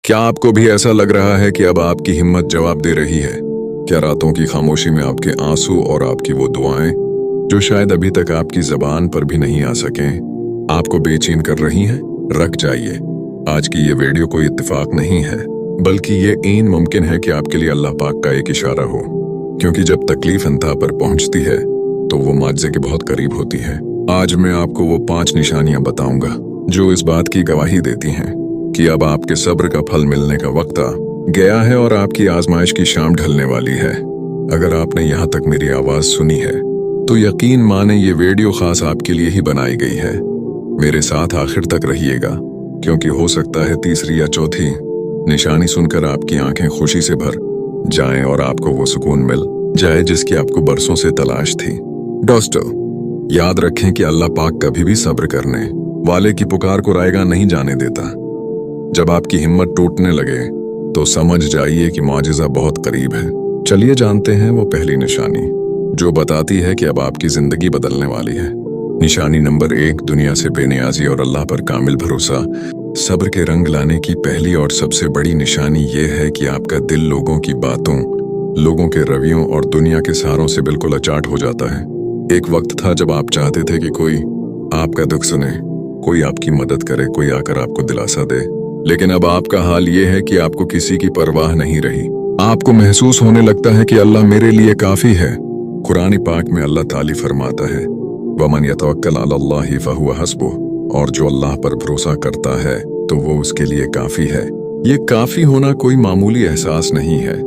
क्या आपको भी ऐसा लग रहा है कि अब आपकी हिम्मत जवाब दे रही है? क्या रातों की खामोशी में आपके आंसू और आपकी वो दुआएं जो शायद अभी तक आपकी जबान पर भी नहीं आ सकें, आपको बेचैन कर रही हैं? रख जाइए, आज की ये वीडियो कोई इत्तेफाक नहीं है, बल्कि ये ऐन मुमकिन है कि आपके लिए अल्लाह पाक का एक इशारा हो। क्योंकि जब तकलीफ इंतहा पर पहुंचती है तो वो माजज़े के बहुत करीब होती है। आज मैं आपको वो 5 निशानियां बताऊंगा जो इस बात की गवाही देती हैं कि अब आपके सब्र का फल मिलने का वक्त आ गया है और आपकी आजमाइश की शाम ढलने वाली है। अगर आपने यहाँ तक मेरी आवाज सुनी है तो यकीन माने ये वीडियो खास आपके लिए ही बनाई गई है। मेरे साथ आखिर तक रहिएगा, क्योंकि हो सकता है तीसरी या चौथी निशानी सुनकर आपकी आंखें खुशी से भर जाएं और आपको वो सुकून मिल जाए जिसकी आपको बरसों से तलाश थी। दोस्तों, याद रखें कि अल्लाह पाक कभी भी सब्र करने वाले की पुकार को रायगा नहीं जाने देता। जब आपकी हिम्मत टूटने लगे तो समझ जाइए कि मौजिज़ा बहुत करीब है। चलिए जानते हैं वो पहली निशानी जो बताती है कि अब आपकी जिंदगी बदलने वाली है। निशानी नंबर 1, दुनिया से बेनियाजी और अल्लाह पर कामिल भरोसा। सब्र के रंग लाने की पहली और सबसे बड़ी निशानी ये है कि आपका दिल लोगों की बातों, लोगों के रवैयों और दुनिया के सहारों से बिल्कुल अचाट हो जाता है। एक वक्त था जब आप चाहते थे कि कोई आपका दुख सुने, कोई आपकी मदद करे, कोई आकर आपको दिलासा दे। लेकिन अब आपका हाल ये है कि आपको किसी की परवाह नहीं रही। आपको महसूस होने लगता है कि अल्लाह मेरे लिए काफी है। कुरान पाक में अल्लाह ताली फरमाता है, वमन यतवक्कल अलल्लाहि फहुव हस्बुह, और जो अल्लाह पर भरोसा करता है तो वो उसके लिए काफी है। ये काफी होना कोई मामूली एहसास नहीं है।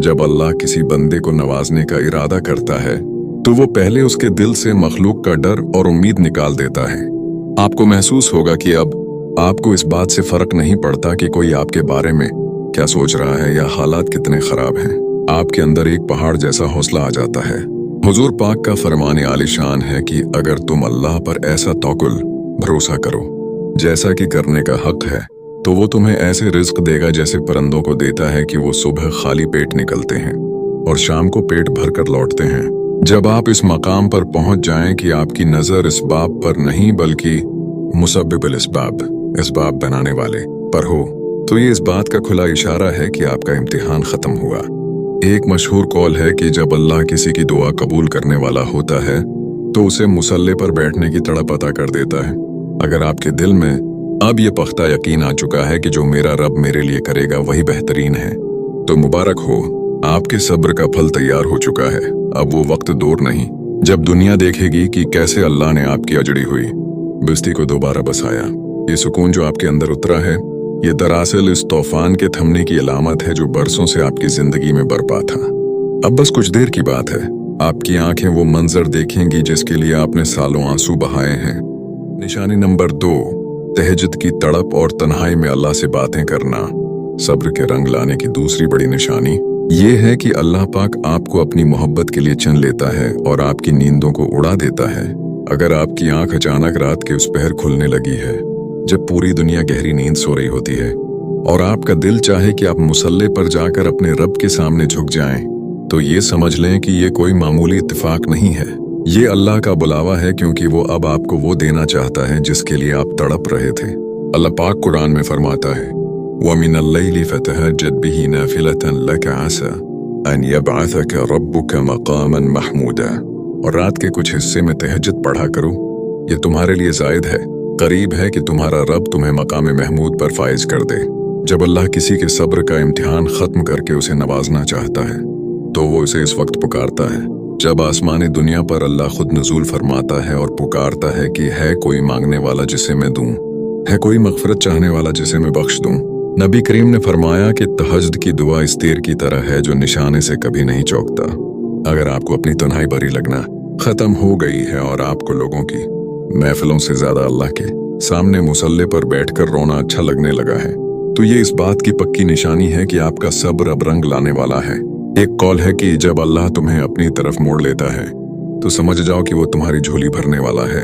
जब अल्लाह किसी बंदे को नवाजने का इरादा करता है तो वो पहले उसके दिल से मखलूक का डर और उम्मीद निकाल देता है। आपको महसूस होगा कि अब आपको इस बात से फर्क नहीं पड़ता कि कोई आपके बारे में क्या सोच रहा है या हालात कितने खराब हैं। आपके अंदर एक पहाड़ जैसा हौसला आ जाता है। हुजूर पाक का फरमान आलिशान है कि अगर तुम अल्लाह पर ऐसा तवक्कुल भरोसा करो जैसा कि करने का हक है, तो वो तुम्हें ऐसे रिज्क देगा जैसे परिंदों को देता है कि वो सुबह खाली पेट निकलते हैं और शाम को पेट भर कर लौटते हैं। जब आप इस मकाम पर पहुंच जाएं कि आपकी नजर इस बाब पर नहीं बल्कि मुसब्बिबुल इसबाब बनाने वाले पर हो, तो ये इस बात का खुला इशारा है कि आपका इम्तिहान खत्म हुआ। एक मशहूर कौल है कि जब अल्लाह किसी की दुआ कबूल करने वाला होता है तो उसे मुसल्ले पर बैठने की तड़प अता कर देता है। अगर आपके दिल में अब ये पख्ता यकीन आ चुका है कि जो मेरा रब मेरे लिए करेगा वही बेहतरीन है, तो मुबारक हो, आपके सब्र का फल तैयार हो चुका है। अब वो वक्त दूर नहीं जब दुनिया देखेगी कि कैसे अल्लाह ने आपकी अजड़ी हुई बस्ती को दोबारा बसाया। ये सुकून जो आपके अंदर उतरा है, ये दरअसल इस तूफान के थमने की अलामत है जो बरसों से आपकी जिंदगी में बरपा था। अब बस कुछ देर की बात है, आपकी आंखें वो मंजर देखेंगी जिसके लिए आपने सालों आंसू बहाए हैं। निशानी नंबर 2, तहज्जुद की तड़प और तन्हाई में अल्लाह से बातें करना। सब्र के रंग लाने की दूसरी बड़ी निशानी ये है कि अल्लाह पाक आपको अपनी मोहब्बत के लिए चुन लेता है और आपकी नींदों को उड़ा देता है। अगर आपकी आंख अचानक रात के उस पहर खुलने लगी है जब पूरी दुनिया गहरी नींद सो रही होती है और आपका दिल चाहे कि आप मुसल्ले पर जाकर अपने रब के सामने झुक जाएं, तो ये समझ लें कि ये कोई मामूली इत्तेफाक नहीं है। ये अल्लाह का बुलावा है, क्योंकि वो अब आपको वो देना चाहता है जिसके लिए आप तड़प रहे थे। अल्लाह पाक कुरान में फरमाता है, वमिनल लैलि फतहज्जद बिही नाफिलतन लक असा अन यबअसक रब्बुक मकामन महमूदा। और रात के कुछ हिस्से में तहज्जुद पढ़ा करो, ये तुम्हारे लिए जायद है, करीब है कि तुम्हारा रब तुम्हें मकाम महमूद पर फाइज कर दे। जब अल्लाह किसी के सब्र का इम्तिहान खत्म करके उसे नवाजना चाहता है तो वो उसे इस वक्त पुकारता है जब आसमानी दुनिया पर अल्लाह खुद नजूल फरमाता है और पुकारता है कि है कोई मांगने वाला जिसे मैं दूं, है कोई मगफरत चाहने वाला जिसे मैं बख्श दूं। नबी करीम ने फरमाया कि तहज्जुद की दुआ इस तीर की तरह है जो निशाने से कभी नहीं चौकता। अगर आपको अपनी तन्हाई भरी लगना खत्म हो गई है और आपको लोगों की महफिलों से ज्यादा अल्लाह के सामने मुसल्ले पर बैठकर रोना अच्छा लगने लगा है, तो ये इस बात की पक्की निशानी है कि आपका सब्र अब रंग लाने वाला है। एक कौल है कि जब अल्लाह तुम्हें अपनी तरफ मोड़ लेता है तो समझ जाओ कि वो तुम्हारी झोली भरने वाला है।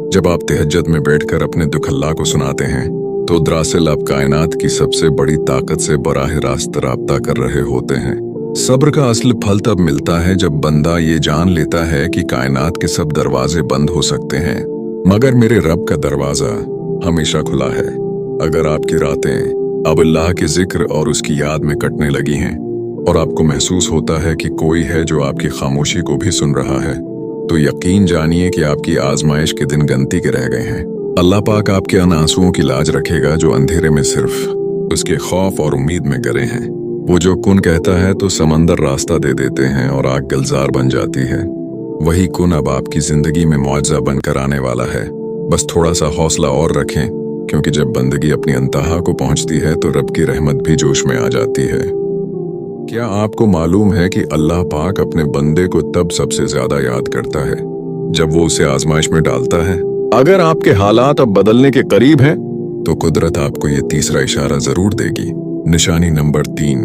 जब आप तहज्जुद में बैठकर अपने दुख अल्लाह को सुनाते हैं तो दरअसल आप कायनात की सबसे बड़ी ताकत से बराह रास्त राब्ता कर रहे होते हैं। सब्र का असल फल तब मिलता है जब बंदा ये जान लेता है कि कायनात के सब दरवाजे बंद हो सकते हैं मगर मेरे रब का दरवाजा हमेशा खुला है। अगर आपकी रातें अब अल्लाह के जिक्र और उसकी याद में कटने लगी हैं और आपको महसूस होता है कि कोई है जो आपकी खामोशी को भी सुन रहा है, तो यकीन जानिए कि आपकी आजमाइश के दिन गिनती के रह गए हैं। अल्लाह पाक आपके उन आंसुओं की लाज रखेगा जो अंधेरे में सिर्फ उसके खौफ और उम्मीद में गिरे हैं। वो जो कुन कहता है तो समंदर रास्ता दे देते हैं और आग गुलजार बन जाती है। वही कुन अब आपकी जिंदगी में मुआवजा बनकर आने वाला है। बस थोड़ा सा हौसला और रखें, क्योंकि जब बंदगी अपनी अंतहा को पहुंचती है तो रब की रहमत भी जोश में आ जाती है। क्या आपको मालूम है कि अल्लाह पाक अपने बंदे को तब सबसे ज्यादा याद करता है जब वो उसे आजमाइश में डालता है? अगर आपके हालात अब बदलने के करीब हैं, तो कुदरत आपको ये तीसरा इशारा जरूर देगी। निशानी नंबर 3,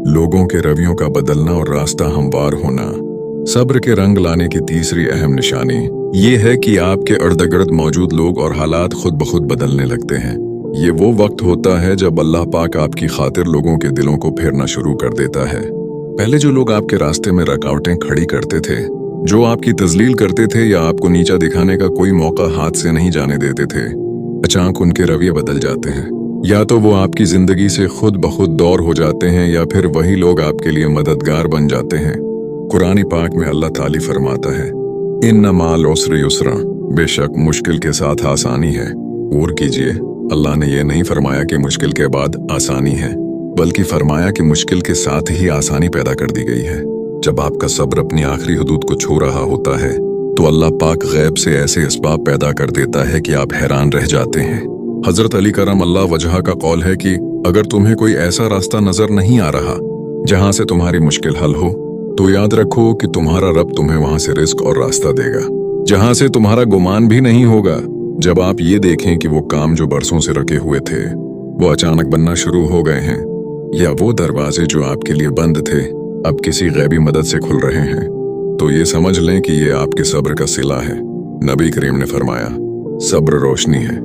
लोगों के रवैयों का बदलना और रास्ता हमवार होना। सब्र के रंग लाने की तीसरी अहम निशानी ये है कि आपके इर्द-गिर्द मौजूद लोग और हालात खुद ब खुद बदलने लगते हैं। ये वो वक्त होता है जब अल्लाह पाक आपकी खातिर लोगों के दिलों को फेरना शुरू कर देता है। पहले जो लोग आपके रास्ते में रुकावटें खड़ी करते थे, जो आपकी तजलील करते थे या आपको नीचा दिखाने का कोई मौका हाथ से नहीं जाने देते थे, अचानक उनके रवैये बदल जाते हैं। या तो वो आपकी जिंदगी से खुद ब खुद दूर हो जाते हैं या फिर वही लोग आपके लिए मददगार बन जाते हैं। कुरान पाक में अल्लाह ताली फरमाता है, इन्ना माल उसरि युसरा, बेशक मुश्किल के साथ आसानी है। गौर कीजिए, अल्लाह ने यह नहीं फरमाया कि मुश्किल के बाद आसानी है, बल्कि फरमाया कि मुश्किल के साथ ही आसानी पैदा कर दी गई है। जब आपका सब्र अपनी आखिरी हदूद को छू रहा होता है तो अल्लाह पाक गैब से ऐसे इसबाब पैदा कर देता है कि आप हैरान रह जाते हैं। हजरत अली करम अल्लाह वजह का कौल है कि अगर तुम्हें कोई ऐसा रास्ता नजर नहीं आ रहा जहां से तुम्हारी मुश्किल हल हो, तो याद रखो कि तुम्हारा रब तुम्हें वहां से रिस्क और रास्ता देगा जहां से तुम्हारा गुमान भी नहीं होगा। जब आप ये देखें कि वो काम जो बरसों से रखे हुए थे वो अचानक बनना शुरू हो गए हैं, या वो दरवाजे जो आपके लिए बंद थे अब किसी गैबी मदद से खुल रहे हैं, तो ये समझ लें कि ये आपके सब्र का सिला है। नबी करीम ने फरमाया, सब्र रोशनी है,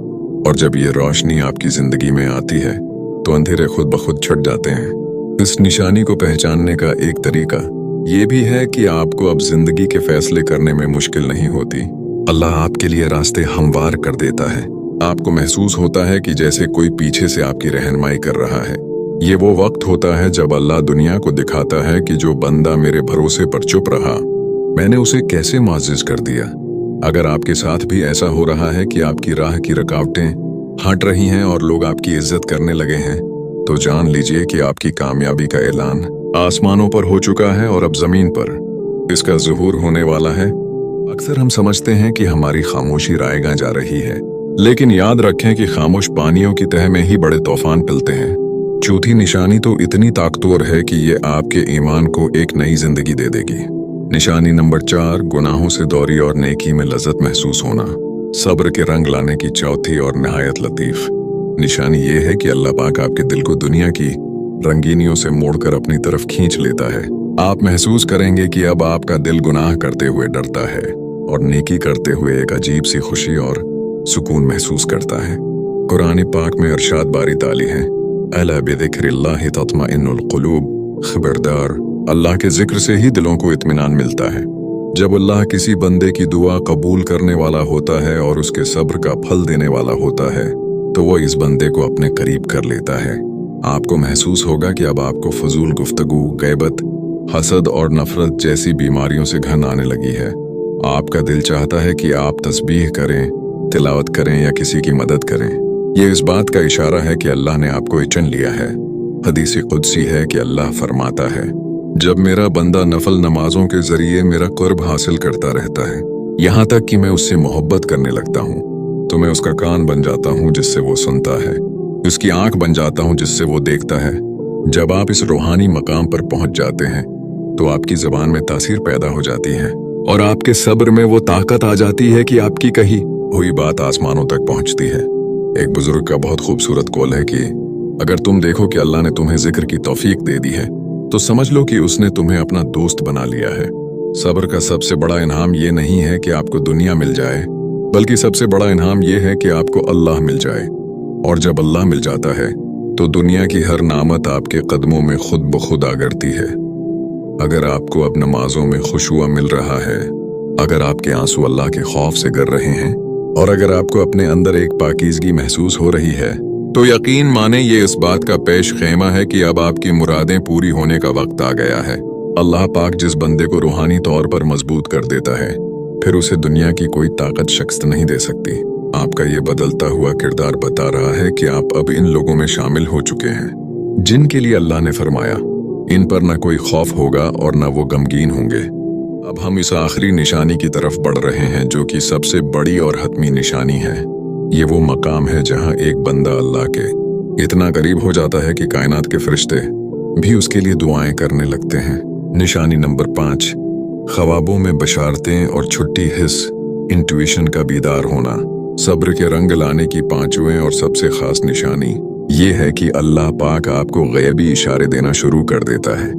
और जब ये रोशनी आपकी जिंदगी में आती है तो अंधेरे खुद ब खुद छट जाते हैं। इस निशानी को पहचानने का एक तरीका ये भी है कि आपको अब जिंदगी के फैसले करने में मुश्किल नहीं होती। अल्लाह आपके लिए रास्ते हमवार कर देता है। आपको महसूस होता है कि जैसे कोई पीछे से आपकी रहनुमाई कर रहा है। ये वो वक्त होता है जब अल्लाह दुनिया को दिखाता है कि जो बंदा मेरे भरोसे पर चुप रहा, मैंने उसे कैसे मुअज़्ज़िज़ कर दिया। अगर आपके साथ भी ऐसा हो रहा है कि आपकी राह की रुकावटें हट रही हैं और लोग आपकी इज्जत करने लगे हैं, तो जान लीजिए कि आपकी कामयाबी का ऐलान आसमानों पर हो चुका है और अब जमीन पर इसका ज़ुहूर होने वाला है। अक्सर हम समझते हैं कि हमारी खामोशी रायगां जा रही है, लेकिन याद रखें कि खामोश पानियों की तह में ही बड़े तूफान पिलते हैं। चौथी निशानी तो इतनी ताकतवर है कि ये आपके ईमान को एक नई जिंदगी दे देगी। निशानी नंबर 4, गुनाहों से दौरी और नेकी में लज्जत महसूस होना। सब्र के रंग लाने की चौथी और नहायत लतीफ निशानी ये है कि अल्लाह पाक आपके दिल को दुनिया की रंगीनियों से मोड़कर अपनी तरफ खींच लेता है। आप महसूस करेंगे कि अब आपका दिल गुनाह करते हुए डरता है और नेकी करते हुए एक अजीब सी खुशी और सुकून महसूस करता है। कुरान पाक में इरशाद बारी ताली है, अला बिज़िक्रिल्लाहि तत्मइन्नुल क़ुलूब, खबरदार अल्लाह के जिक्र से ही दिलों को इत्मीनान मिलता है। जब अल्लाह किसी बंदे की दुआ कबूल करने वाला होता है और उसके सब्र का फल देने वाला होता है, तो वो इस बंदे को अपने करीब कर लेता है। आपको महसूस होगा कि अब आपको फजूल गुफ्तगू, गैबत, हसद और नफरत जैसी बीमारियों से घन आने लगी है। आपका दिल चाहता है कि आप तस्बीह करें, तिलावत करें या किसी की मदद करें। ये इस बात का इशारा है कि अल्लाह ने आपको चुन लिया है। हदीस कुदसी है कि अल्लाह फरमाता है, जब मेरा बंदा नफल नमाजों के जरिए मेरा कुर्ब हासिल करता रहता है, यहाँ तक कि मैं उससे मोहब्बत करने लगता हूँ, तो मैं उसका कान बन जाता हूँ जिससे वो सुनता है, उसकी आंख बन जाता हूँ जिससे वो देखता है। जब आप इस रूहानी मकाम पर पहुंच जाते हैं तो आपकी जबान में तासीर पैदा हो जाती है और आपके सब्र में वो ताकत आ जाती है कि आपकी कही हुई बात आसमानों तक पहुंचती है। एक बुजुर्ग का बहुत खूबसूरत कौल है कि अगर तुम देखो कि अल्लाह ने तुम्हें जिक्र की तौफीक दे दी है, तो समझ लो कि उसने तुम्हें अपना दोस्त बना लिया है। सब्र का सबसे बड़ा इनाम ये नहीं है कि आपको दुनिया मिल जाए, बल्कि सबसे बड़ा इनाम ये है कि आपको अल्लाह मिल जाए। और जब अल्लाह मिल जाता है तो दुनिया की हर नामत आपके कदमों में खुद ब खुद आ गिरती है। अगर आपको अब नमाजों में खुशुआ मिल रहा है, अगर आपके आंसू अल्लाह के खौफ से गिर रहे हैं और अगर आपको अपने अंदर एक पाकीज़गी महसूस हो रही है, तो यकीन माने ये इस बात का पेश खेमा है कि अब आपकी मुरादें पूरी होने का वक्त आ गया है। अल्लाह पाक जिस बंदे को रूहानी तौर पर मजबूत कर देता है, फिर उसे दुनिया की कोई ताकत शख्स नहीं दे सकती। आपका ये बदलता हुआ किरदार बता रहा है कि आप अब इन लोगों में शामिल हो चुके हैं जिनके लिए अल्लाह ने फरमाया, इन पर न कोई खौफ होगा और न वो गमगीन होंगे। अब हम इस आखिरी निशानी की तरफ बढ़ रहे हैं जो कि सबसे बड़ी और हतमी निशानी है। ये वो मकाम है जहां एक बंदा अल्लाह के इतना करीब हो जाता है कि कायनात के फरिश्ते भी उसके लिए दुआएं करने लगते हैं। निशानी नंबर 5, ख्वाबों में बशारतें और छुट्टी हिस्स, इंट्यूशन का बीदार होना। सब्र के रंग लाने की 5वीं और सबसे खास निशानी ये है कि अल्लाह पाक आपको गैबी इशारे देना शुरू कर देता है।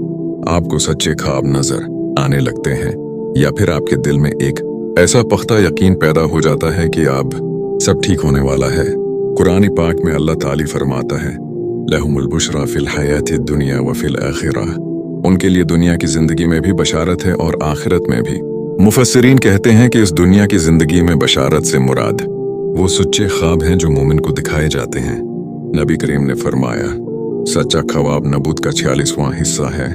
आपको सच्चे ख्वाब नजर आने लगते हैं या फिर आपके दिल में एक ऐसा पुख्ता यकीन पैदा हो जाता है कि अब सब ठीक होने वाला है। कुरान पाक में अल्लाह ताली फरमाता है, लहुमुल बुशरा फिल हयातिद दुनिया व फिल आखिरह। उनके लिए दुनिया की जिंदगी में भी बशारत है और आखिरत में भी। मुफस्सिरीन कहते हैं कि इस दुनिया की जिंदगी में बशारत से मुराद वो सच्चे ख्वाब हैं जो मोमिन को दिखाए जाते हैं। नबी करीम ने फरमाया, सच्चा ख्वाब नबूत का 46वां हिस्सा है।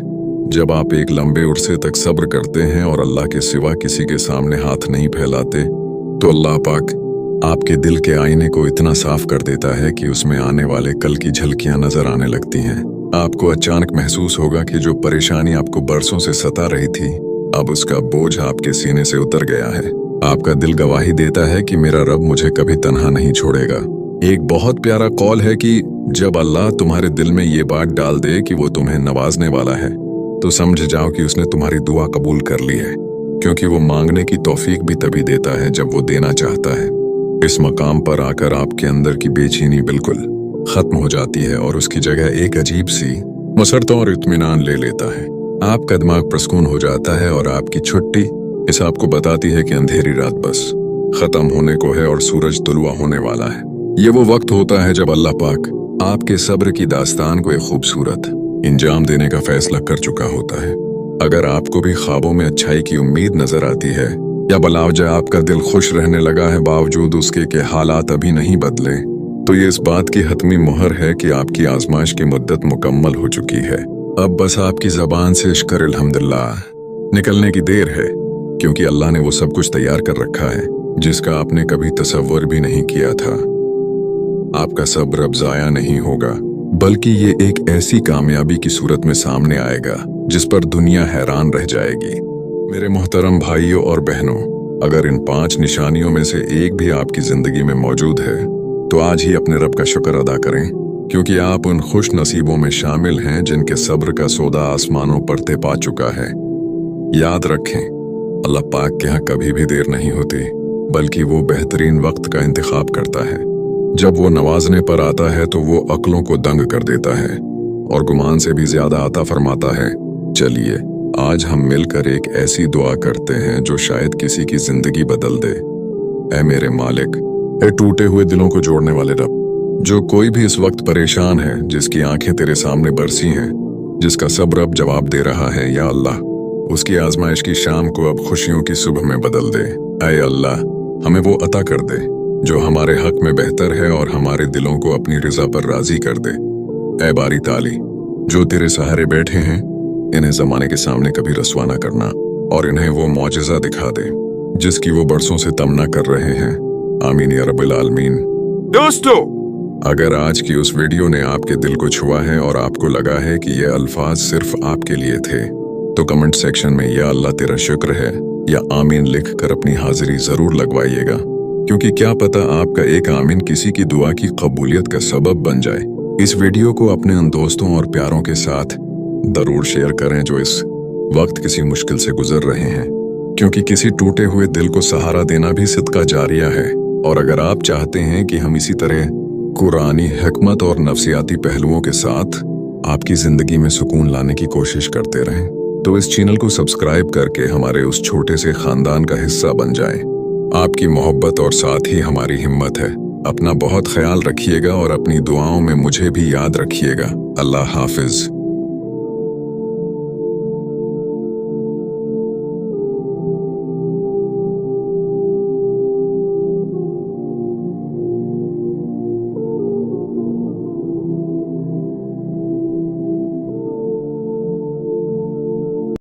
जब आप एक लंबे उर्से तक सब्र करते हैं और अल्लाह के सिवा किसी के सामने हाथ नहीं फैलाते, तो अल्लाह पाक आपके दिल के आईने को इतना साफ कर देता है कि उसमें आने वाले कल की झलकियां नजर आने लगती हैं। आपको अचानक महसूस होगा कि जो परेशानी आपको बरसों से सता रही थी, अब उसका बोझ आपके सीने से उतर गया है। आपका दिल गवाही देता है कि मेरा रब मुझे कभी तन्हा नहीं छोड़ेगा। एक बहुत प्यारा कौल है कि जब अल्लाह तुम्हारे दिल में ये बात डाल दे कि वो तुम्हें नवाजने वाला है, तो समझ जाओ कि उसने तुम्हारी दुआ कबूल कर ली है, क्योंकि वो मांगने की तौफीक भी तभी देता है जब वो देना चाहता है। इस मकाम पर आकर आपके अंदर की बेचैनी बिल्कुल खत्म हो जाती है और उसकी जगह एक अजीब सी मसरत और इत्मीनान ले लेता है। आपका दिमाग प्रसकून हो जाता है और आपकी छुट्टी इस आपको बताती है कि अंधेरी रात बस खत्म होने को है और सूरज तुलवा होने वाला है। ये वो वक्त होता है जब अल्लाह पाक आपके सब्र की दास्तान को एक खूबसूरत इंजाम देने का फैसला कर चुका होता है। अगर आपको भी ख्वाबों में अच्छाई की उम्मीद नजर आती है या बलावजा आपका दिल खुश रहने लगा है बावजूद उसके के हालात अभी नहीं बदले, तो ये इस बात की हतमी मुहर है कि आपकी आजमाइश की मुद्दत मुकम्मल हो चुकी है। अब बस आपकी जबान से शुक्र अल्हम्दुलिल्लाह निकलने की देर है, क्योंकि अल्लाह ने वो सब कुछ तैयार कर रखा है जिसका आपने कभी तसव्वुर भी नहीं किया था। आपका सब्र अब जाया नहीं होगा, बल्कि ये एक ऐसी कामयाबी की सूरत में सामने आएगा जिस पर दुनिया हैरान रह जाएगी। मेरे मोहतरम भाइयों और बहनों, अगर इन 5 निशानियों में से एक भी आपकी जिंदगी में मौजूद है, तो आज ही अपने रब का शुक्र अदा करें, क्योंकि आप उन खुश नसीबों में शामिल हैं जिनके सब्र का सौदा आसमानों पर तय पा चुका है। याद रखें, अल्लाह पाक के यहाँ कभी भी देर नहीं होती, बल्कि वो बेहतरीन वक्त का इंतखाब करता है। जब वो नवाजने पर आता है तो वो अक्लों को दंग कर देता है और गुमान से भी ज्यादा अता फरमाता है। चलिए आज हम मिलकर एक ऐसी दुआ करते हैं जो शायद किसी की जिंदगी बदल दे। ऐ मेरे मालिक, ऐ टूटे हुए दिलों को जोड़ने वाले रब, जो कोई भी इस वक्त परेशान है, जिसकी आंखें तेरे सामने बरसी हैं, जिसका सब्र अब जवाब दे रहा है, या अल्लाह उसकी आजमाइश की शाम को अब खुशियों की सुबह में बदल दे। ऐ अल्लाह, हमें वो अता कर दे जो हमारे हक में बेहतर है और हमारे दिलों को अपनी रिजा पर राजी कर दे। ऐ बारी ताली, जो तेरे सहारे बैठे हैं, इन्हें जमाने के सामने कभी रसवा न करना और इन्हें वो मौजिज़ा दिखा दे जिसकी वो बरसों से तमन्ना कर रहे हैं। आमीन या रब्बिल आलमीन। दोस्तों, अगर आज की उस वीडियो ने आपके दिल को छुआ है और आपको लगा है कि ये अल्फाज सिर्फ आपके लिए थे, तो कमेंट सेक्शन में या अल्लाह तेरा शुक्र है या आमीन लिख कर अपनी हाजिरी जरूर लगवाइएगा, क्योंकि क्या पता आपका एक आमीन किसी की दुआ की कबूलियत का सबब बन जाए। इस वीडियो को अपने उन दोस्तों और प्यारों के साथ जरूर शेयर करें जो इस वक्त किसी मुश्किल से गुजर रहे हैं, क्योंकि किसी टूटे हुए दिल को सहारा देना भी सदका जारिया है। और अगर आप चाहते हैं कि हम इसी तरह कुरानी हिकमत और नफ्सियाती पहलुओं के साथ आपकी जिंदगी में सुकून लाने की कोशिश करते रहें, तो इस चैनल को सब्सक्राइब करके हमारे उस छोटे से खानदान का हिस्सा बन जाएं। आपकी मोहब्बत और साथ ही हमारी हिम्मत है। अपना बहुत ख्याल रखिएगा और अपनी दुआओं में मुझे भी याद रखिएगा। अल्लाह हाफिज।